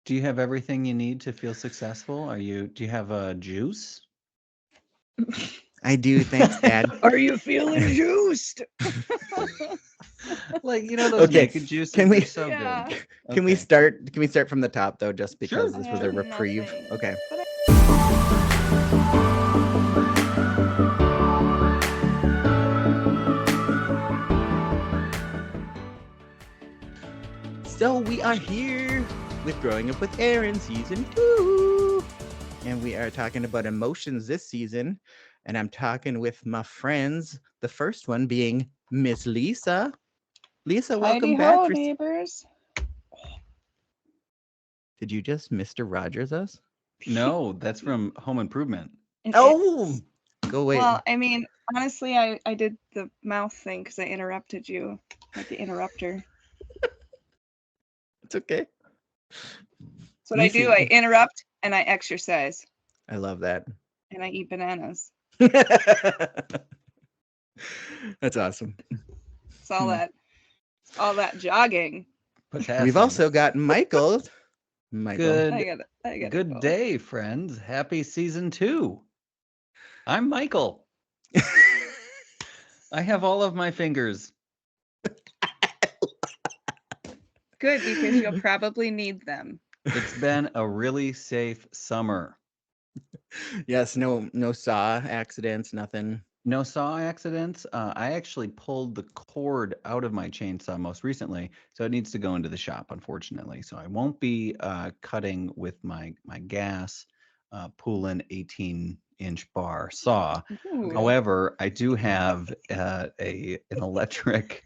Do you have everything you need to feel successful? Do you have a juice? I do. Thanks, Dad. Are you feeling juiced? Like, those Okay, naked juices, can they're we so Yeah. good. can we Okay. start from the top though, just because Sure. this I was have a reprieve? nothing. Okay. So we are here with Growing Up with Ehryn season 2. And we are talking about emotions this season. And I'm talking with my friends. The first one being Miss Lisa. Lisa, welcome back. Heidi-ho, neighbors. Did you just Mr. Rogers us? No, that's from Home Improvement. Oh, go away. Well, I mean, honestly, I did the mouth thing because I interrupted you, like the interrupter. It's okay. That's what I do. I interrupt and I exercise. I love that. And I eat bananas. That's awesome. It's all that jogging. Potassium. We've also got Michael. Michael. Good day, friends. Happy season 2. I'm Michael. I have all of my fingers. Good, because you'll probably need them. It's been a really safe summer. Yes, no saw accidents, nothing. No saw accidents. I actually pulled the cord out of my chainsaw most recently, so it needs to go into the shop, unfortunately. So I won't be cutting with my gas Poulin 18-inch bar saw. Ooh. However, I do have an electric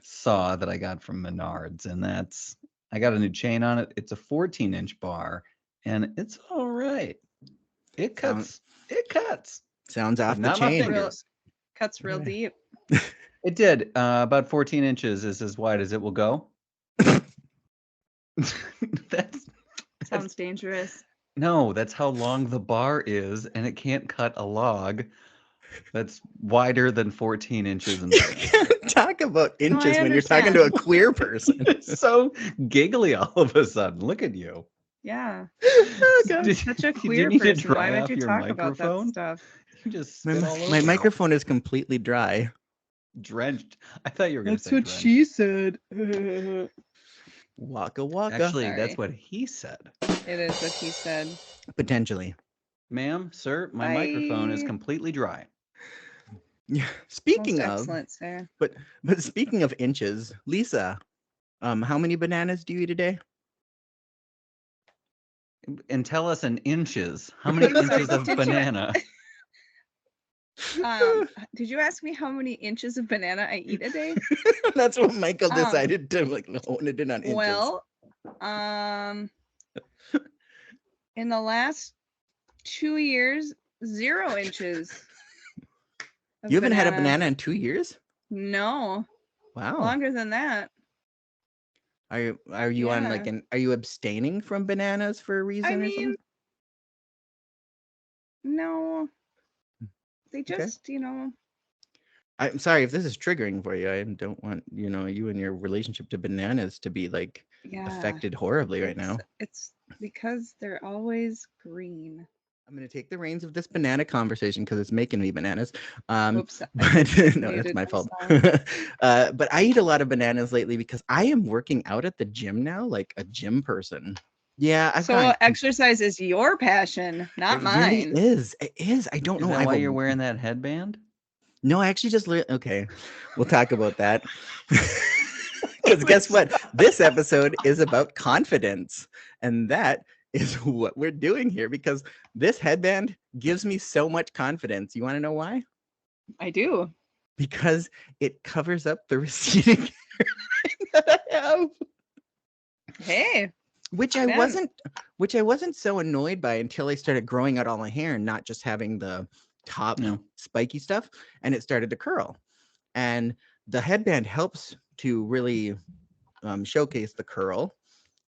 saw that I got from Menards, and I got a new chain on it. It's a 14-inch bar, and it's all right. It cuts. Sounds off the Not my chain. fingers. Cuts real deep. It did. About 14 inches is as wide as it will go. That's Sounds dangerous. No, that's how long the bar is, and it can't cut a log that's wider than 14 inches in diameter. Talk about inches I when you're talking to a queer person. It's so giggly all of a sudden. Look at you. Yeah. Oh, God. Such a Did queer you need to person. Why dry would off you your talk about that microphone? stuff? You just spit all over My it. microphone is completely dry. Drenched. I thought you were going to That's say what drenched. she said. Waka waka. Actually, Sorry. that's what he said. It is what he said. Potentially. Ma'am, sir, my microphone is Bye. completely dry. Yeah. Speaking Most of, excellent, sir. but speaking of inches, Lisa, how many bananas do you eat a day? And tell us in inches. How many inches of banana? Did you ask me how many inches of banana I eat a day? That's what Michael decided to hone it in on inches. Well, in the last 2 years, 0 inches. You haven't had a banana in 2 years? No. Wow. Longer than that. Are you on like are you abstaining from bananas for a reason or something? No. They just, I'm sorry if this is triggering for you. I don't want, you and your relationship to bananas to be like affected horribly right now. It's because they're always green. I'm going to take the reins of this banana conversation because it's making me bananas. Oops. But no, that's my fault. But I eat a lot of bananas lately because I am working out at the gym now, like a gym person. Yeah. So exercise is your passion, not mine. Really is. It is. I don't know why you're wearing that headband. No, I actually just okay. We'll talk about that. Because guess what? This episode is about confidence, and that is what we're doing here because this headband gives me so much confidence. You want to know why? I do. Because it covers up the receding hair that I have. Hey. Which I wasn't so annoyed by until I started growing out all my hair and not just having the top spiky stuff, and it started to curl. And the headband helps to really showcase the curl.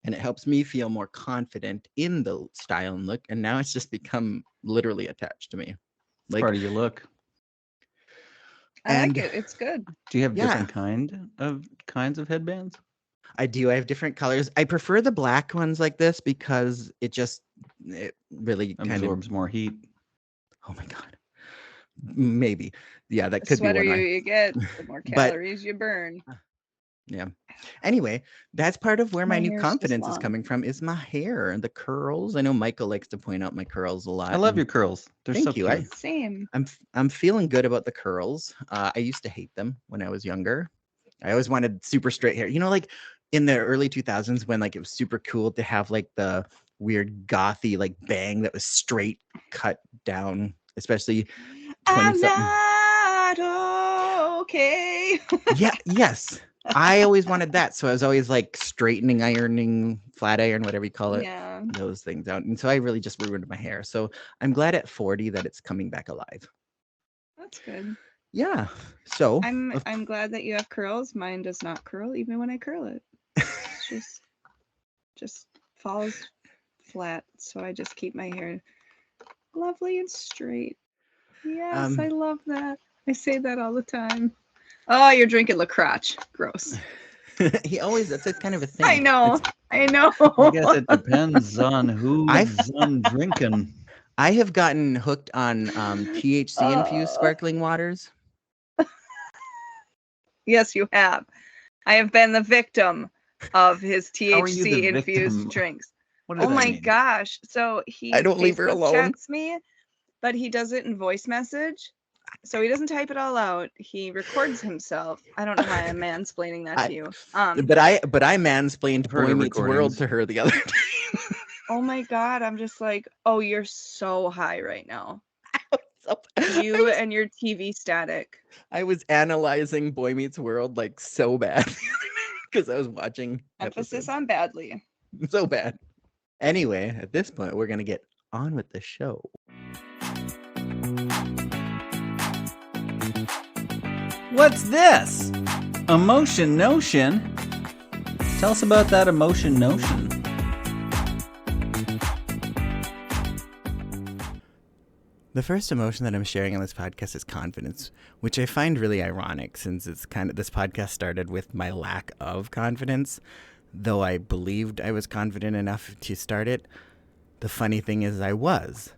And it helps me feel more confident in the style and look. And now it's just become literally attached to me. Like part of your look. I like it. It's good. Do you have different kinds of headbands? I do. I have different colors. I prefer the black ones like this because it really kind of absorbs more heat. Oh my God. Maybe. Yeah, that The could be sweater one. you get, the more But- calories you burn. Yeah. Anyway, that's part of where my My new hair's just confidence is long. coming from is my hair and the curls. I know Michael likes to point out my curls a lot. I love and your curls. They're Thank so you. cute. Same. I'm feeling good about the curls. I used to hate them when I was younger. I always wanted super straight hair. You know, like in the early 2000s when like it was super cool to have like the weird gothy like bang that was straight cut down, especially 20 I'm something. not okay. Yeah, yes. I always wanted that. So I was always like straightening, ironing, flat iron, whatever you call it, Yeah, those things out. And so I really just ruined my hair. So I'm glad at 40 that it's coming back alive. that's good. Yeah. So I'm glad that you have curls. Mine does not curl even when I curl it. It's just falls flat. So I just keep my hair lovely and straight. Yes, I love that. I say that all the time. Oh, you're drinking La Croche. Gross. that's kind of a thing. I know. I know. I guess it depends on who's drinking. I have gotten hooked on THC infused sparkling waters. Yes, you have. I have been the victim of his How are you the THC infused victim? drinks. What does Oh that my mean? gosh. So he I don't leave her Facebook alone. chats me, but he does it in voice message. So he doesn't type it all out. He records himself. I don't know why I'm mansplaining that to you. But I mansplained heard Boy of Meets World recordings. to her the other day. Oh my God. I'm just like, oh, you're so high right now. So- You and your TV static. I was analyzing Boy Meets World like so bad because I was watching Emphasis episodes. on badly. So bad. Anyway, at this point, we're gonna get on with the show. What's this? Emotion Notion? Tell us about that emotion notion. The first emotion that I'm sharing on this podcast is confidence, which I find really ironic since it's kind of this podcast started with my lack of confidence. Though I believed I was confident enough to start it, the funny thing is I was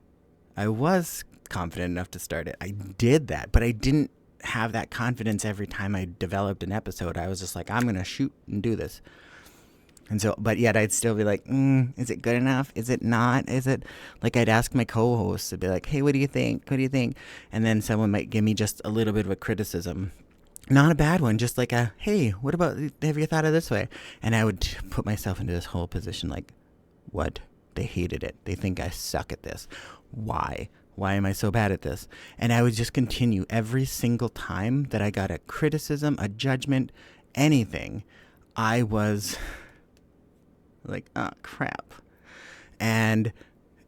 confident enough to start it. I did that, but I didn't have that confidence every time I developed an episode. I was just like, I'm going to shoot and do this. And so, but yet I'd still be like, is it good enough? Is it not? Is it like I'd ask my co-hosts to be like, hey, what do you think? What do you think? And then someone might give me just a little bit of a criticism. Not a bad one, just like a, hey, what about, have you thought of this way? And I would put myself into this whole position like, what? They hated it. They think I suck at this. Why? Why am I so bad at this? And I would just continue every single time that I got a criticism, a judgment, anything. I was like, oh, crap. And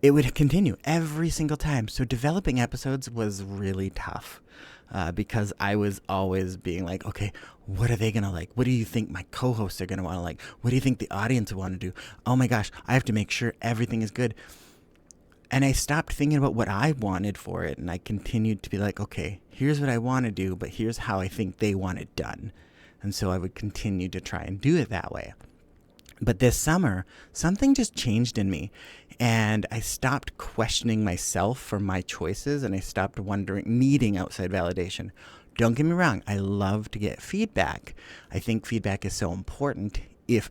it would continue every single time. So developing episodes was really tough because I was always being like, okay, what are they going to like? What do you think my co-hosts are going to want to like? What do you think the audience will want to do? Oh my gosh, I have to make sure everything is good. And I stopped thinking about what I wanted for it. And I continued to be like, okay, here's what I want to do, but here's how I think they want it done. And so I would continue to try and do it that way. But this summer, something just changed in me, and I stopped questioning myself for my choices, and I stopped needing outside validation. Don't get me wrong, I love to get feedback. I think feedback is so important,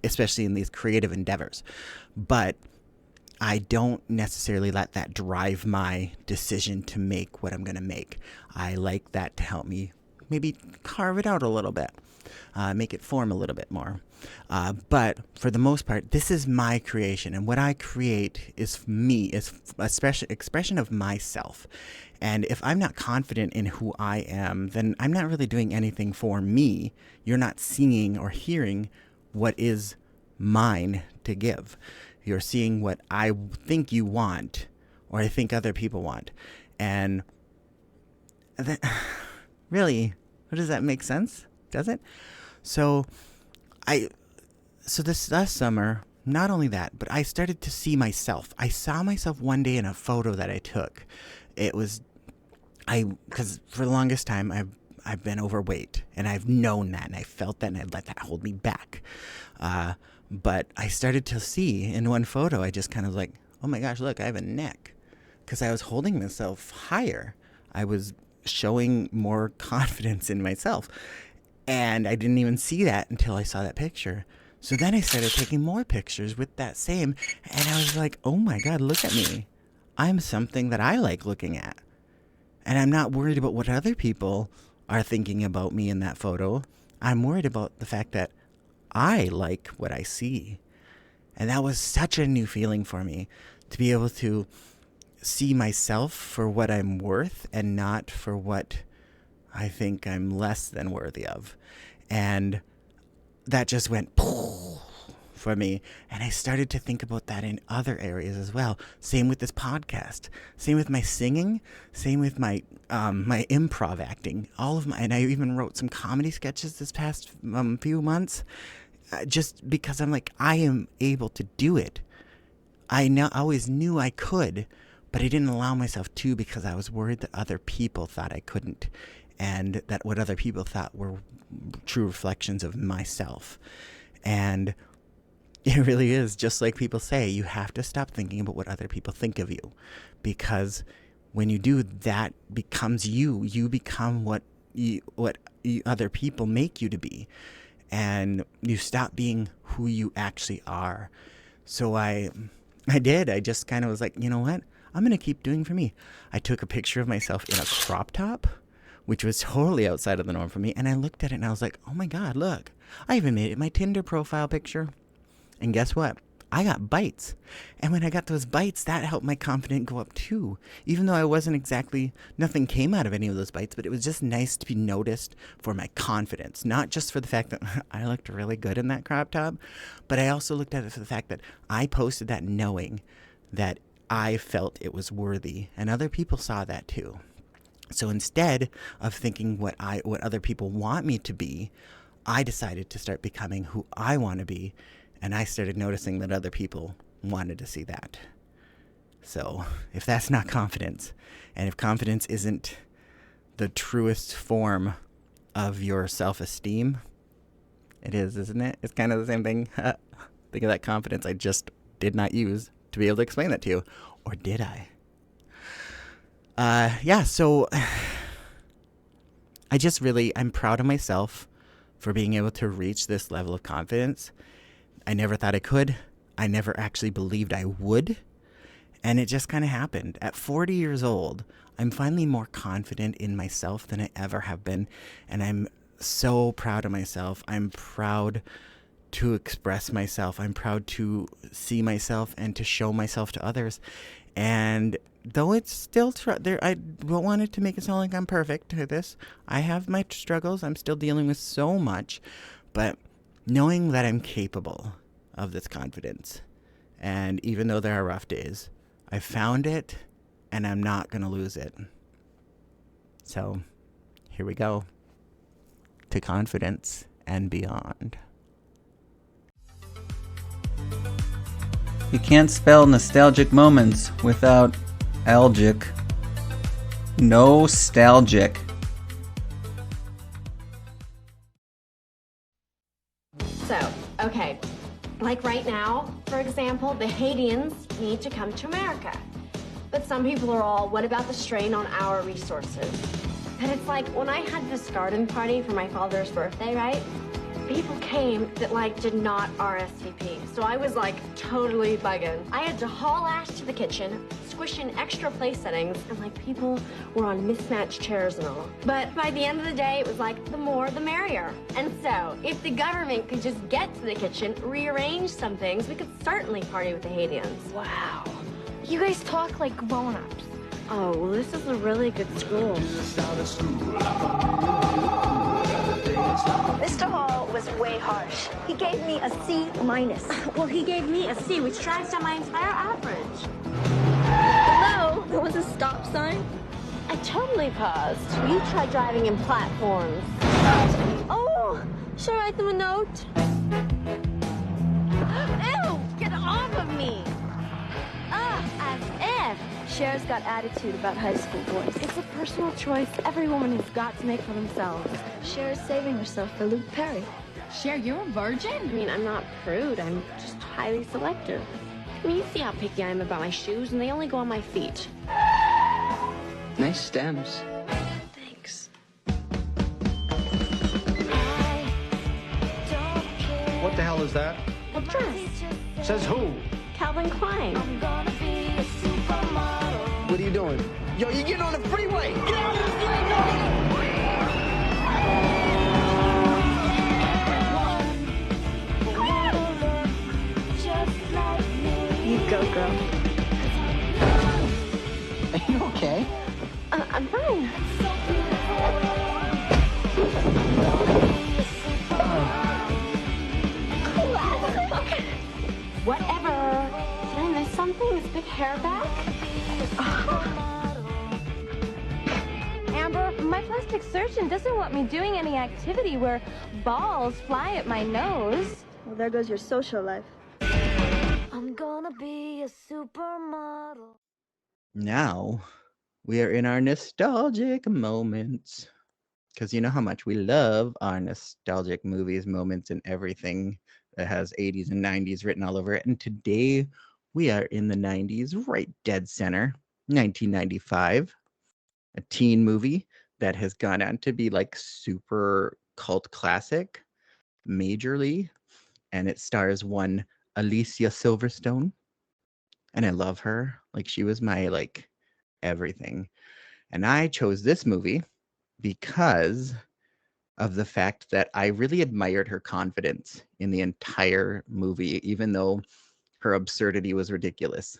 especially in these creative endeavors. But I don't necessarily let that drive my decision to make what I'm going to make. I like that to help me maybe carve it out a little bit, make it form a little bit more. But for the most part, this is my creation, and what I create is me, is a special expression of myself. And if I'm not confident in who I am, then I'm not really doing anything for me. You're not seeing or hearing what is mine to give. You're seeing what I think you want, or I think other people want. And that, really, does that make sense? Does it? So this last summer, not only that, but I started to see myself. I saw myself one day in a photo that I took. It was, because for the longest time, I've been overweight, and I've known that, and I felt that, and I let that hold me back. But I started to see in one photo, I just kind of like, oh my gosh, look, I have a neck, because I was holding myself higher. I was showing more confidence in myself, and I didn't even see that until I saw that picture. So then I started taking more pictures with that same, and I was like, oh my God, look at me. I'm something that I like looking at. And I'm not worried about what other people are thinking about me in that photo. I'm worried about the fact that I like what I see. And that was such a new feeling for me, to be able to see myself for what I'm worth and not for what I think I'm less than worthy of. And that just went for me. And I started to think about that in other areas as well. Same with this podcast. Same with my singing. Same with my my improv acting. And I even wrote some comedy sketches this past few months. Just because I'm like, I am able to do it. I always knew I could, but I didn't allow myself to, because I was worried that other people thought I couldn't, and that what other people thought were true reflections of myself. And it really is, just like people say, you have to stop thinking about what other people think of you, because when you do, that becomes you. You become what other people make you to be, and you stop being who you actually are. So I just kind of was like, you know what? I'm going to keep doing for me. I took a picture of myself in a crop top, which was totally outside of the norm for me. And I looked at it and I was like, oh my God, look, I even made it my Tinder profile picture. And guess what? I got bites. And when I got those bites, that helped my confidence go up too. Even though I wasn't exactly, nothing came out of any of those bites, but it was just nice to be noticed for my confidence. Not just for the fact that I looked really good in that crop top, but I also looked at it for the fact that I posted that knowing that I felt it was worthy, and other people saw that too. So instead of thinking what other people want me to be, I decided to start becoming who I want to be, and I started noticing that other people wanted to see that. So if that's not confidence, and if confidence isn't the truest form of your self-esteem, it is, isn't it? It's kind of the same thing. Think of that confidence I just did not use to be able to explain that to you. Or did I? So I'm proud of myself for being able to reach this level of confidence. I never thought I could. I never actually believed I would. And it just kind of happened. At 40 years old, I'm finally more confident in myself than I ever have been. And I'm so proud of myself. I'm proud to express myself. I'm proud to see myself and to show myself to others. And though it's still there, I don't want it to make it sound like I'm perfect at this. I have my struggles. I'm still dealing with so much. But knowing that I'm capable of this confidence, and even though there are rough days, I found it, and I'm not going to lose it. So here we go to confidence and beyond. You can't spell nostalgic moments without algic. Nostalgic. So, okay, like right now, for example, the Haitians need to come to America. But some people are all, what about the strain on our resources? And it's like, when I had this garden party for my father's birthday, right? People came that did not RSVP. So I was totally bugging. I had to haul ass to the kitchen, squish in extra place settings, and people were on mismatched chairs and all. But by the end of the day, it was the more the merrier. And so if the government could just get to the kitchen, rearrange some things, we could certainly party with the Haitians. Wow. You guys talk like grown-ups. Oh, well, this is a really good school. Mr. Hall was way harsh. He gave me a C-. Well, he gave me a C, which drives down my entire average. Hello? There was a stop sign? I totally paused. You try driving in platforms. Oh, should I write them a note? Ew! Get off of me! Ugh, as if. Cher's got attitude about high school boys. It's a personal choice every woman has got to make for themselves. Cher's saving herself for Luke Perry. Cher, you're a virgin? I mean, I'm not prude. I'm just highly selective. I mean, you see how picky I am about my shoes, and they only go on my feet. Nice stems. Thanks. What the hell is that? A dress. Says who? Calvin Klein. What are you doing? Yo, you're getting on the freeway! Get out of the You go, girl. Are you okay? I'm fine. Whatever. Did I miss something? This big hair back? Amber, my plastic surgeon doesn't want me doing any activity where balls fly at my nose. Well, there goes your social life. I'm gonna be a supermodel. Now we are in our nostalgic moments. Because you know how much we love our nostalgic movies, moments, and everything that has 80s and 90s written all over it. And today we are in the 90s, right dead center, 1995. A teen movie that has gone on to be like super cult classic, majorly. And it stars one Alicia Silverstone. And I love her. Like, she was my like everything. And I chose this movie because of the fact that I really admired her confidence in the entire movie, even though her absurdity was ridiculous.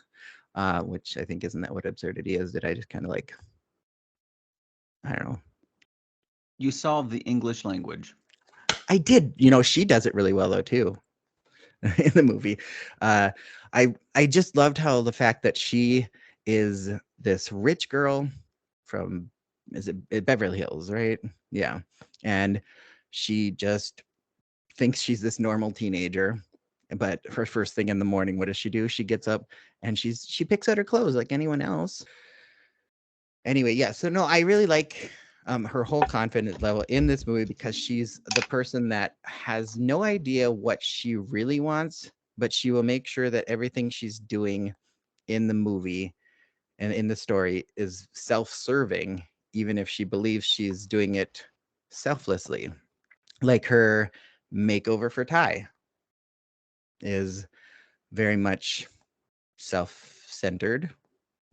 Which I think, isn't that what absurdity is? Did I just kind of like, I don't know. You solved the English language. I did. You know, she does it really well though too in the movie. I just loved how the fact that she is this rich girl from, is it Beverly Hills, right? Yeah. And she just thinks she's this normal teenager, but her first thing in the morning, what does she do? She gets up and she picks out her clothes like anyone else. Anyway, yeah. So no, I really like her whole confidence level in this movie because she's the person that has no idea what she really wants, but she will make sure that everything she's doing in the movie and in the story is self-serving, even if she believes she's doing it selflessly. Like her makeover for Ty is very much self-centered,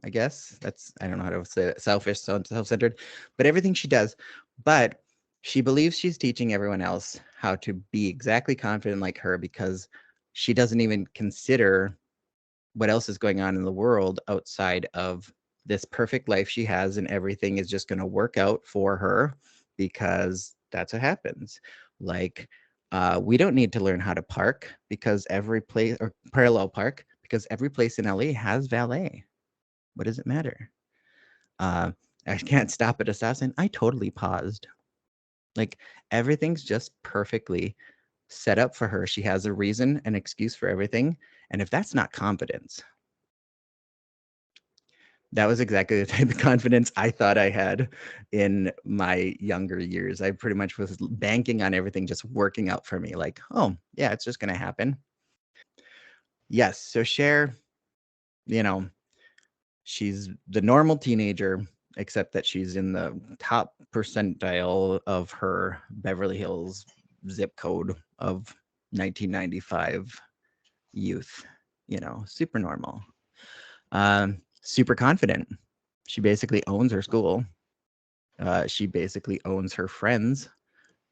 I guess. I don't know how to say it. Selfish, self-centered, but everything she does. But she believes she's teaching everyone else how to be exactly confident like her because she doesn't even consider what else is going on in the world outside of this perfect life she has, and everything is just going to work out for her because that's what happens. Like, we don't need to learn how to park because every place, or parallel park, because every place in LA has valet. What does it matter? I can't stop at a stop sign. I totally paused. Like, everything's just perfectly set up for her. She has a reason, an excuse for everything. And if that's not confidence, that was exactly the type of confidence I thought I had in my younger years. I pretty much was banking on everything just working out for me. Like, oh, yeah, it's just going to happen. Yes. So Cher, you know, she's the normal teenager, except that she's in the top percentile of her Beverly Hills zip code of 1995 youth, you know, super normal. Super confident. She basically owns her school. She basically owns her friends,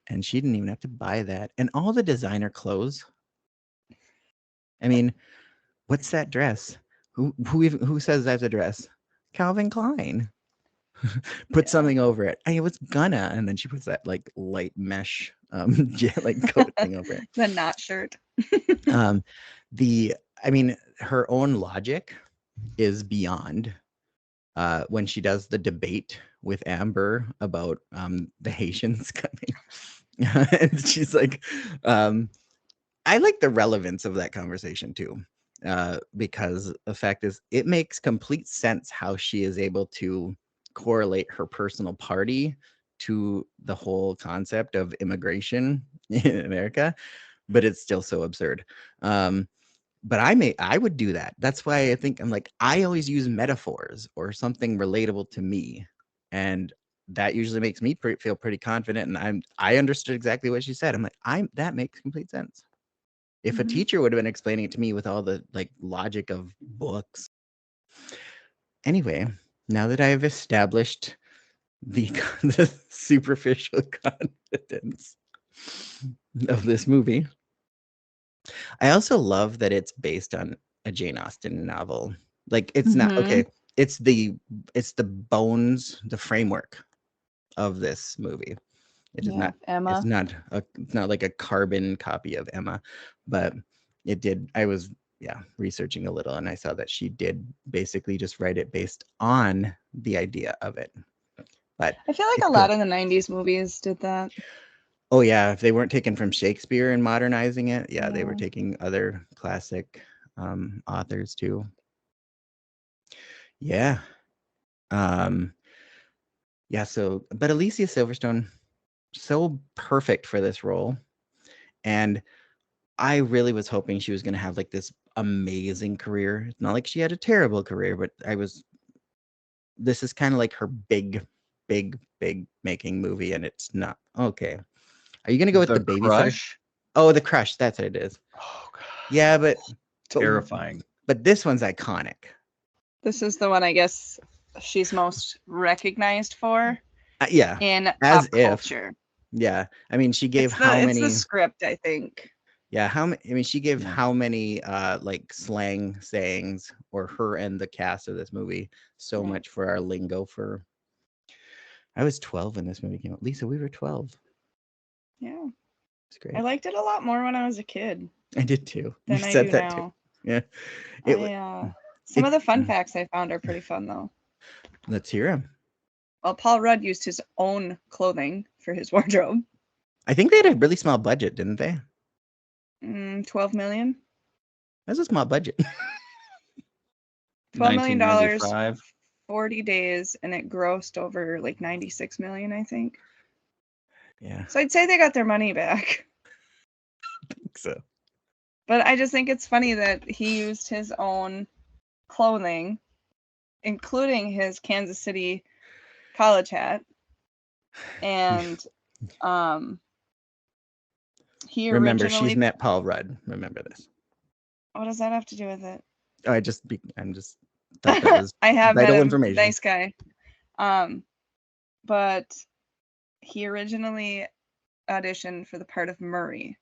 and she didn't even have to buy that. And all the designer clothes. I mean, what's that dress? Who says that's a dress? Calvin Klein. Put something over it. I was gonna, and then she puts that like light mesh like coat thing over it. The knot shirt. I mean, her own logic is beyond when she does the debate with Amber about the Haitians coming. And she's like, I like the relevance of that conversation too. because the fact is, it makes complete sense how she is able to correlate her personal party to the whole concept of immigration in America, but it's still so absurd. But I would do that. That's why I think I'm like, I always use metaphors or something relatable to me, and that usually makes me feel pretty confident. And I understood exactly what she said. I'm like, that makes complete sense. If a teacher would have been explaining it to me with all the like logic of books. Anyway, now that I have established the superficial confidence of this movie, I also love that it's based on a Jane Austen novel. Like it's not okay. It's the bones, the framework of this movie. It is not Emma. It's not like a carbon copy of Emma, but it did. I was researching a little, and I saw that she did basically just write it based on the idea of it. But I feel like a lot of the 90s movies did that. Oh yeah, if they weren't taken from Shakespeare and modernizing it, they were taking other classic authors too. Yeah. So but Alicia Silverstone, so perfect for this role. And I really was hoping she was going to have like this amazing career. It's not like she had a terrible career, but this is kind of like her big making movie, and it's not. Okay. Are you going to go with the babysitter? Crush? Oh, The Crush. That's what it is. Oh, God. Yeah, but terrifying. But this one's iconic. This is the one I guess she's most recognized for. In as pop culture. Yeah, I mean, she gave It's the script, I think. Yeah, she gave how many like slang sayings, or her and the cast of this movie, so much for our lingo. I was 12 when this movie came out. Lisa, we were 12. Yeah, it's great. I liked it a lot more when I was a kid. I did too. You said that now. Too. Yeah. Some of the fun facts I found are pretty fun though. Let's hear them. Well, Paul Rudd used his own clothing for his wardrobe. I think they had a really small budget, didn't they? 12 million. That's a small budget. $12 million, 40 days, and it grossed over like 96 million, I think. Yeah. So I'd say they got their money back. I think so. But I just think it's funny that he used his own clothing, including his Kansas City college hat, and he remember she's met Paul Rudd. Remember this. What does that have to do with it? Oh, I'm just thought that was I have vital met him. information. Nice guy. But he originally auditioned for the part of Murray,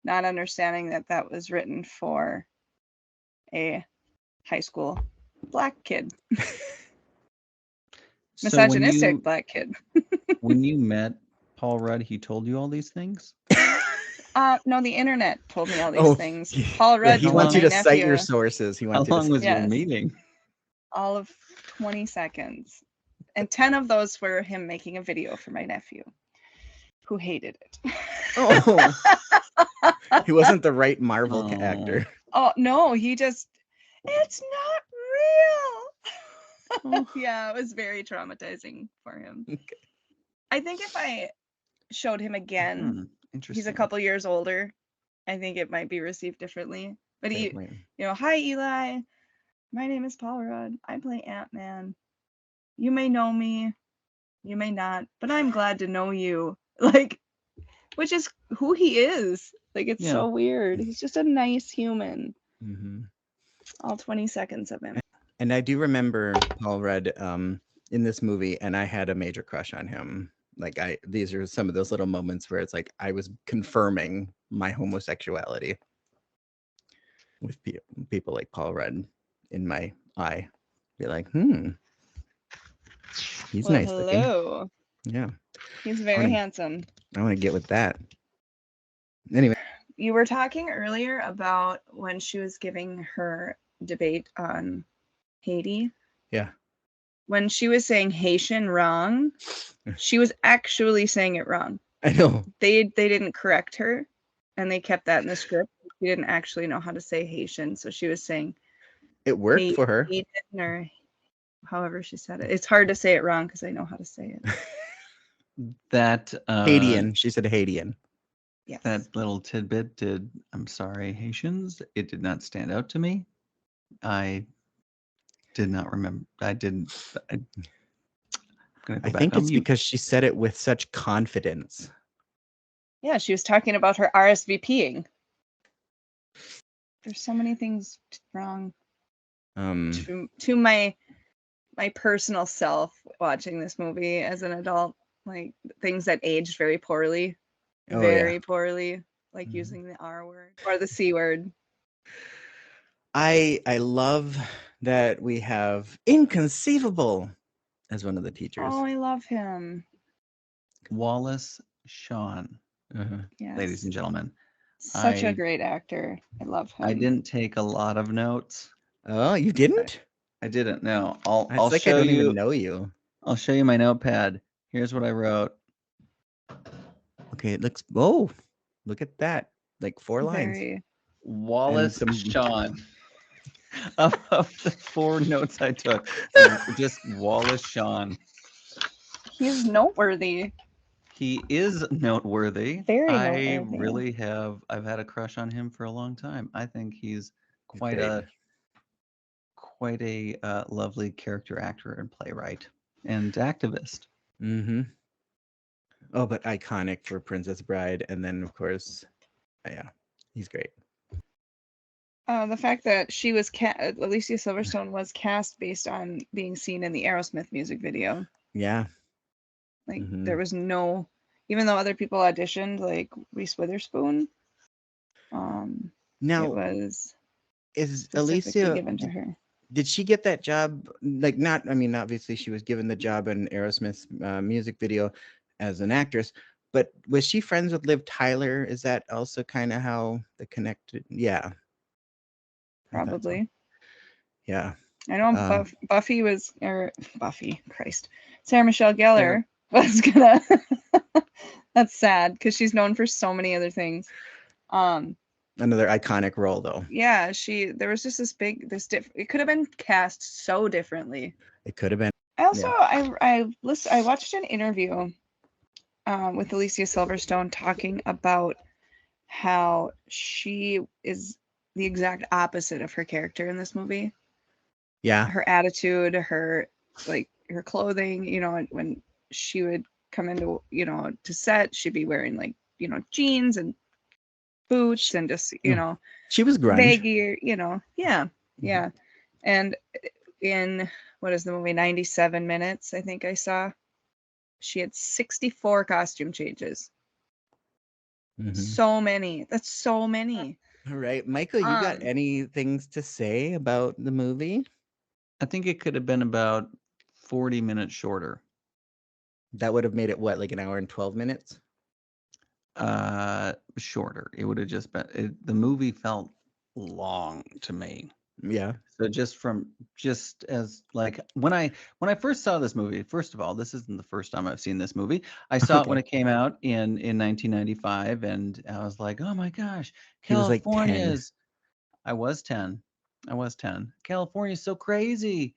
not understanding that was written for a high school black kid. Misogynistic black kid. When you met Paul Rudd, he told you all these things? No, the internet told me all these things. Paul Rudd. He wants you to cite your sources. How long was your meeting? All of 20 seconds. And 10 of those were him making a video for my nephew, who hated it. Oh. He wasn't the right Marvel actor. Oh, no, it's not real. Yeah, it was very traumatizing for him. Okay. I think if I showed him again, he's a couple years older, I think it might be received differently. But hi Eli, my name is Paul Rudd. I play Ant-Man. You may know me, you may not, but I'm glad to know you. Like, which is who he is. Like, it's so weird. He's just a nice human. All 20 seconds of him. And I do remember Paul Rudd in this movie, and I had a major crush on him. Like, these are some of those little moments where it's like I was confirming my homosexuality with people like Paul Rudd in my eye. Be like, he's nice looking. Yeah. He's very handsome. I want to get with that. Anyway. You were talking earlier about when she was giving her debate on Haiti. Yeah. When she was saying Haitian wrong, she was actually saying it wrong. I know. They didn't correct her, and they kept that in the script. she didn't actually know how to say Haitian, so she was saying It worked for her. Haitian, or however she said it. It's hard to say it wrong because I know how to say it. That Haitian. She said Haitian. Yes. That little tidbit did. I'm sorry, Haitians. It did not stand out to me. I did not remember. I didn't. I'm gonna go I back think on it's mute. because she said it with such confidence. Yeah, she was talking about her RSVPing. There's so many things wrong to my personal self watching this movie as an adult, like things that aged very poorly. Very poorly, like using the R word or the C word. I love that we have Inconceivable as one of the teachers. Oh, I love him. Wallace Shawn, Yes. ladies and gentlemen. Such a great actor. I love him. I didn't take a lot of notes. Oh, you didn't? I didn't. No. I'll It's like show I don't you. even know you. I'll show you my notepad. Here's what I wrote. Okay, it looks. Oh, look at that! Like 4 lines. Wallace Shawn. Of the 4 notes I took, just Wallace Shawn. He's noteworthy. He is noteworthy. Very noteworthy. I've had a crush on him for a long time. I think he's quite a lovely character actor and playwright and activist. Mm-hmm. Oh, but iconic for Princess Bride, and then of course, yeah, he's great. The fact that she was Alicia Silverstone was cast based on being seen in the Aerosmith music video. Yeah. Like there was no, even though other people auditioned, like Reese Witherspoon. Now it was is Alicia given to her. Did she get that job? Like, not, I mean, obviously she was given the job in Aerosmith's music video as an actress, but was she friends with Liv Tyler? Is that also kind of how the connected? Yeah. Probably. Yeah. I know Buffy was, or Buffy, Christ. Sarah Michelle Gellar was gonna, that's sad because she's known for so many other things. Another iconic role though. Yeah, there was just it could have been cast so differently. It could have been. I also, I watched an interview with Alicia Silverstone talking about how she is the exact opposite of her character in this movie. Yeah. Her attitude, her clothing, when she would come into, to set, she'd be wearing jeans and boots and just, she was grunge. Baggy, yeah. And in, what is the movie, 97 minutes, I think I saw, she had 64 costume changes. So many. That's so many. All right, Michael, you got any things to say about the movie? I think it could have been about 40 minutes shorter. That would have made it what, like an hour and 12 minutes? Shorter. It would have just been, the movie felt long to me. Yeah. So just as like when I first saw this movie, first of all, this isn't the first time I've seen this movie. I saw it when it came out in 1995, and I was like, oh my gosh, California's. I was 10. California's so crazy.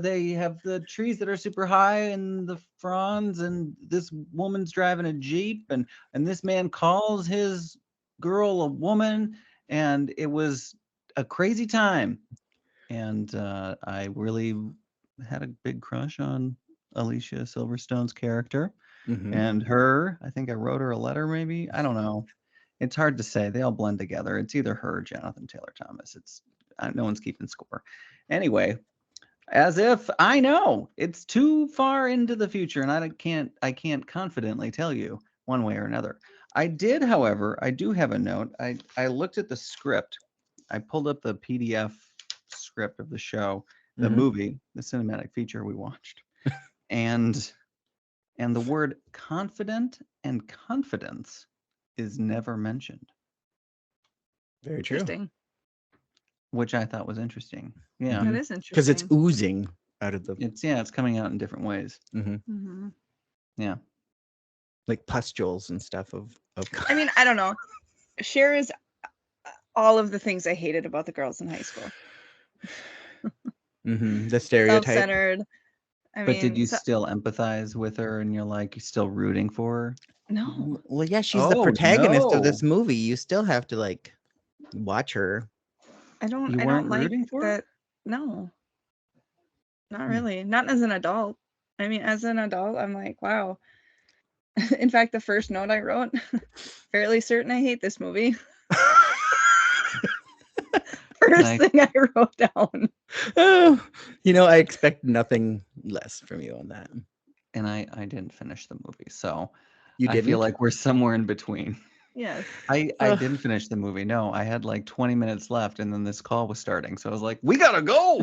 They have the trees that are super high and the fronds, and this woman's driving a Jeep, and this man calls his girl a woman, and it was a crazy time. And I really had a big crush on Alicia Silverstone's character. And her, I think I wrote her a letter, maybe. I don't know. It's hard to say. They all blend together. It's either her or Jonathan Taylor Thomas. No one's keeping score. Anyway, as if I know, it's too far into the future, and I can't confidently tell you one way or another. I do have a note. I looked at the script. I pulled up the PDF script of the show, the movie, the cinematic feature we watched, and the word confident and confidence is never mentioned. Very true. Interesting. Which I thought was interesting. Yeah, that is interesting because it's oozing out of the. It's coming out in different ways. Yeah, like pustules and stuff of. I mean, I don't know. Cher is all of the things I hated about the girls in high school. The stereotype. Self-centered. But did you still empathize with her and you're like still rooting for her? No. Well, yeah, she's the protagonist of this no. movie. You still have to like watch her. I don't You I weren't don't like rooting for her? that. No. Not really. Not as an adult. I mean, as an adult, I'm like, wow. In fact, the first note I wrote, fairly certain I hate this movie. First thing I wrote down. Oh, you know, I expect nothing less from you on that. And I didn't finish the movie, so You I didn't? feel like we're somewhere in between. Yes. I didn't finish the movie. No, I had like 20 minutes left, and then this call was starting, so I was like, "We gotta go."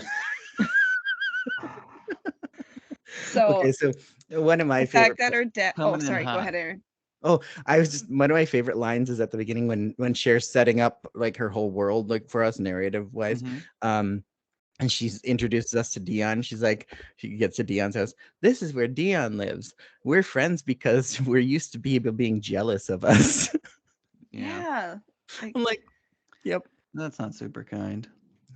So Okay, so one of my the fact favorite that her dad. Oh, Coming in sorry. Go hot. ahead, Erin. Oh, I was just one of my favorite lines is at the beginning when Cher's setting up like her whole world like for us narrative wise. And she's introduces us to Dion. She's like, she gets to Dion's house. This is where Dion lives. We're friends because we're used to people being jealous of us. Yeah. I'm like, yep. That's not super kind.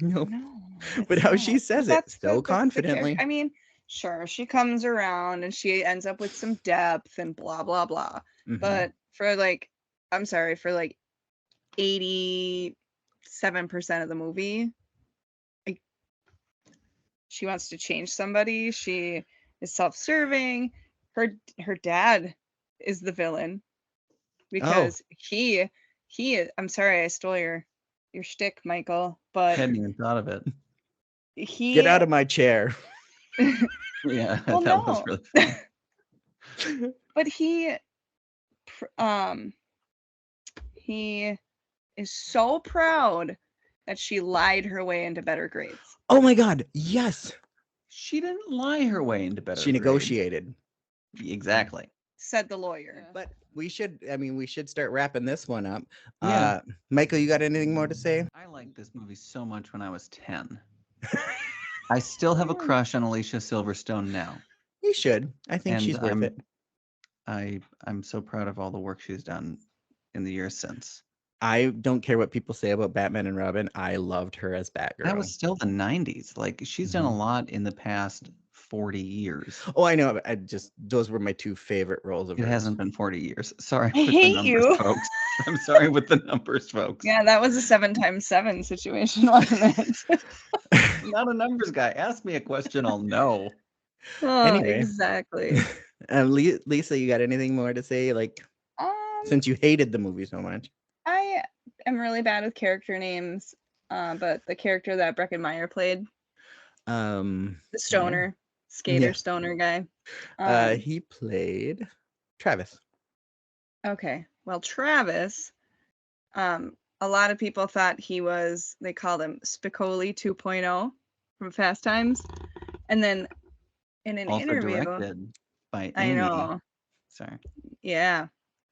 Nope. No. But how she says it so confidently. I mean, sure, she comes around and she ends up with some depth and blah blah blah. But for like, I'm sorry, for like 87% of the movie, like, she wants to change somebody. She is self-serving. Her dad is the villain because he I'm sorry I stole your shtick, Michael, but Hadn't even thought of it. Get out of my chair. Yeah, well, that was really funny. But he is so proud that she lied her way into better grades. Oh my God, yes. She didn't lie her way into better She grades. negotiated. Exactly. Said the lawyer. But we should start wrapping this one up. Yeah. Michael, you got anything more to say? I liked this movie so much when I was 10. I still have a crush on Alicia Silverstone now. You should. I think she's worth it. I'm so proud of all the work she's done in the years since. I don't care what people say about Batman and Robin. I loved her as Batgirl. That was still the 90s. Like, she's done a lot in the past 40 years. Oh, I know. Those were my two favorite roles of It hers. hasn't been 40 years. Sorry I with hate the numbers, you. folks. I'm sorry with the numbers, folks. Yeah, that was a 7x7 situation, wasn't it? I'm not a numbers guy. Ask me a question, I'll know. Oh, Anyway. exactly. Lisa, you got anything more to say? Like, since you hated the movie so much. I am really bad with character names, but the character that Breckenmeyer played, the stoner, skater stoner guy. He played Travis. Okay, well, Travis, a lot of people thought he was, they called him Spicoli 2.0 from Fast Times. And then in an Also interview, directed by I Amy. know. Sorry. Yeah.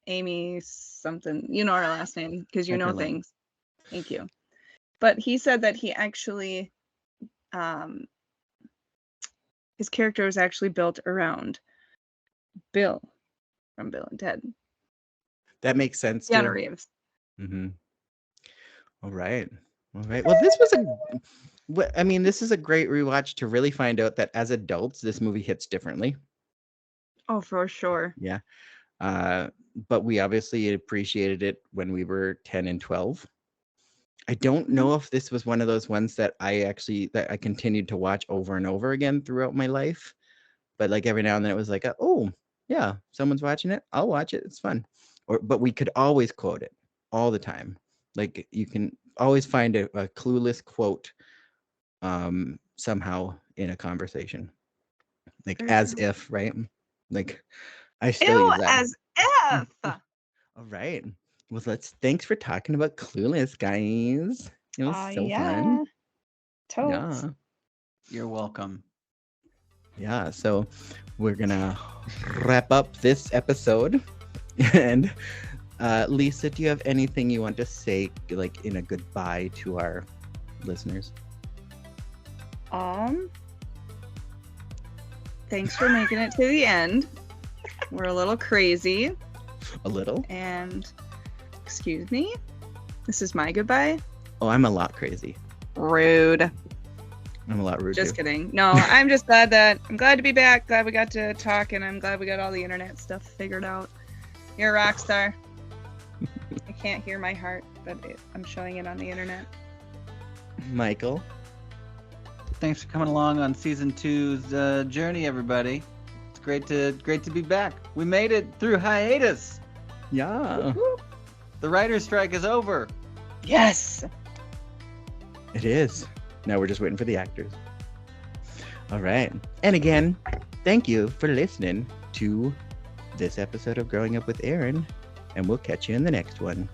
Amy something. You know her last name because you know Eckerling. things. Thank you. But he said that he actually, his character was actually built around Bill from Bill and Ted. That makes sense. Keanu Reeves. Mm-hmm. All right. Well, this is a great rewatch to really find out that as adults, this movie hits differently. Oh, for sure. Yeah. But we obviously appreciated it when we were 10 and 12. I don't know if this was one of those ones that I continued to watch over and over again throughout my life. But like every now and then it was like, oh, yeah, someone's watching it. I'll watch it. It's fun. But we could always quote it all the time. Like you can always find a Clueless quote somehow in a conversation. Like as if, right? Like I still use that. As if. All right. Well, thanks for talking about Clueless, guys. It was so fun. Totes. Yeah. You're welcome. Yeah. So we're gonna wrap up this episode. And Lisa, do you have anything you want to say, like in a goodbye to our listeners? Thanks for making it to the end. We're a little crazy. A little? And excuse me, this is my goodbye. Oh, I'm a lot crazy. Rude. I'm a lot rude. Just too. kidding. No, I'm just glad to be back. Glad we got to talk, and I'm glad we got all the internet stuff figured out. You're a rock star. I can't hear my heart, but I'm showing it on the internet. Michael. Thanks for coming along on season 2's journey, everybody. It's great to be back. We made it through hiatus. Yeah. The writer's strike is over. Yes. It is. Now we're just waiting for the actors. All right. And again, thank you for listening to this episode of Growing Up with Ehryn, and we'll catch you in the next one.